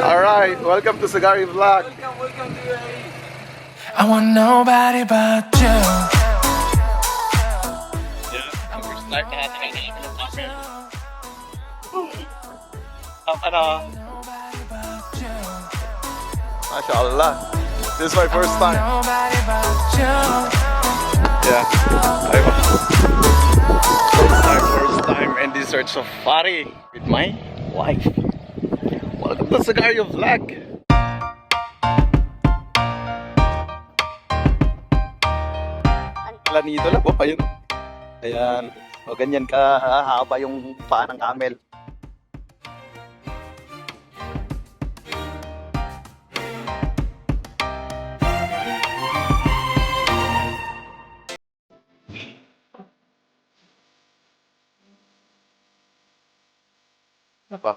Alright, welcome to Sagari Vlog. Welcome to UAE. I want nobody but you. Start na natin ang camera. Ano? Nobody but you. MashaAllah. This is my first time. Nobody but you. Yeah. This is my first time in desert safari with my wife. Welcome to Sagari Vlog. Planito lang po pa yun. Ayan. O ganyan kahaba yung paa ng camel. Ano pa?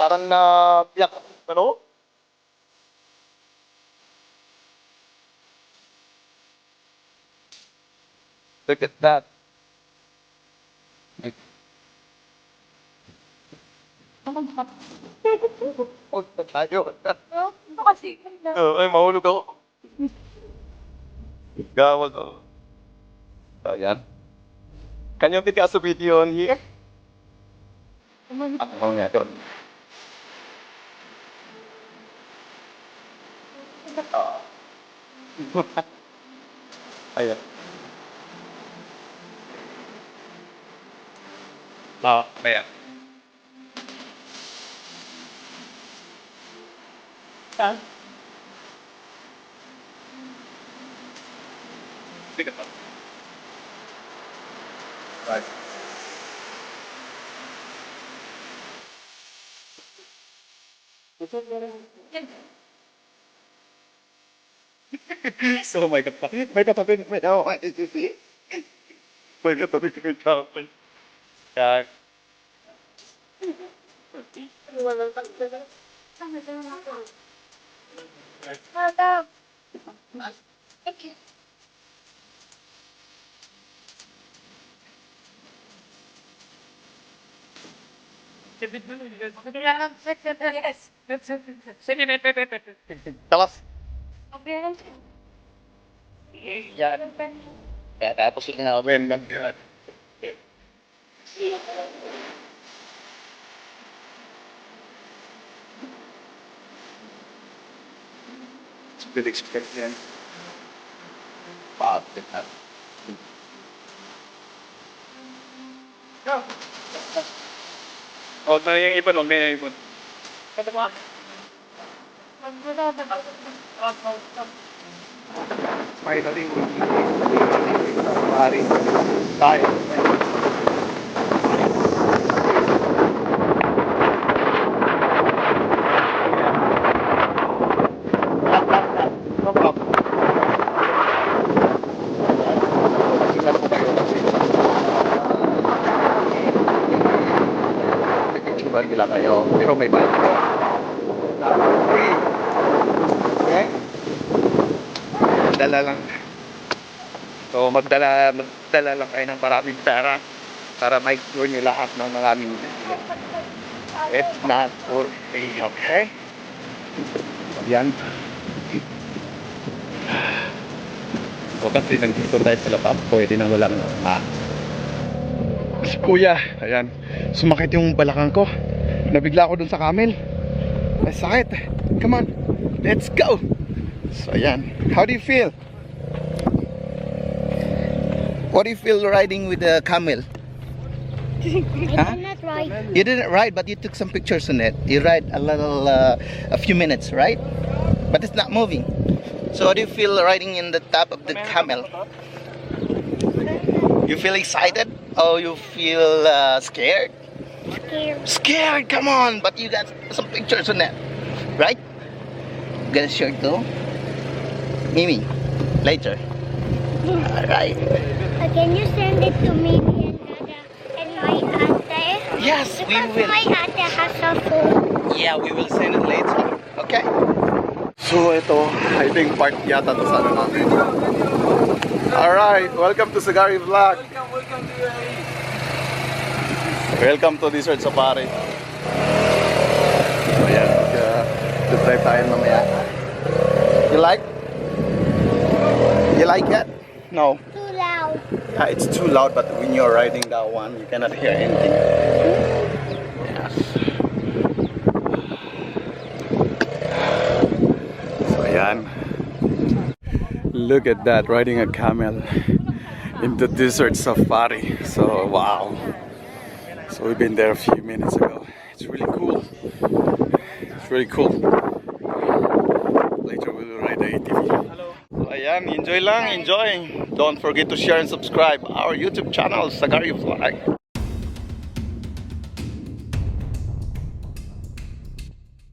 Parang na-piyak. Ano? Look at that. Huwag na tayo. Ay, mahulog ako. Gawal ako. So, yan. Can you take us a video on here? Ako nga doon. Ayan. Ayan. Saan? Sige pa. Right. Oh my God. May katabi. May katabi. May katabi. Yan. Talas. Yan. Kaya tapos yun na ako. Yan. It's a good experience. Wow, good enough. Huwag na yung ipon, huwag na yung ipon. Kata mo. Finally, pari tayo. Nila kayo, pero may bayad ko. Okay? Dala lang. So magdala lang kayo ng maraming pera para make sure nyo lahat ng maraming it's not for free, okay? Yan. O kasi nandito tayo sa lapap, pwede na walang si kuya, ayan, sumakit yung balakang ko. Nabigla ako dun sa camel. Ay sakit. Come on, let's go. So ayan, how do you feel? What do you feel riding with the camel? I did not ride. You didn't ride, but you took some pictures on it. You ride a few minutes, right? But it's not moving. So how do you feel riding in the top of the camel? You feel excited? Or you feel scared? Scared. Scared, come on! But you got some pictures on that, right? Got a shirt too? Mimi, later. Alright. Can you send it to me and my ate? Yes, we Because will. my ate has a phone. Yeah, we will send it later. Okay? So ito, I think part yata to sa ano natin. Alright, welcome to Sagari Vlog. Welcome to UAE. Welcome to Desert Safari. So yan, mag-drive tayo mamaya. You like? You like it? No. Too loud. Yeah, it's too loud, but when you're riding that one, you cannot hear anything. Yes. So yan. Look at that, riding a camel in the desert safari. So wow. So we've been there a few minutes ago. It's really cool. It's really cool. Later we will ride the ATV. So ayan, enjoy lang, enjoy. Don't forget to share and subscribe our YouTube channel, Sagari Vlog.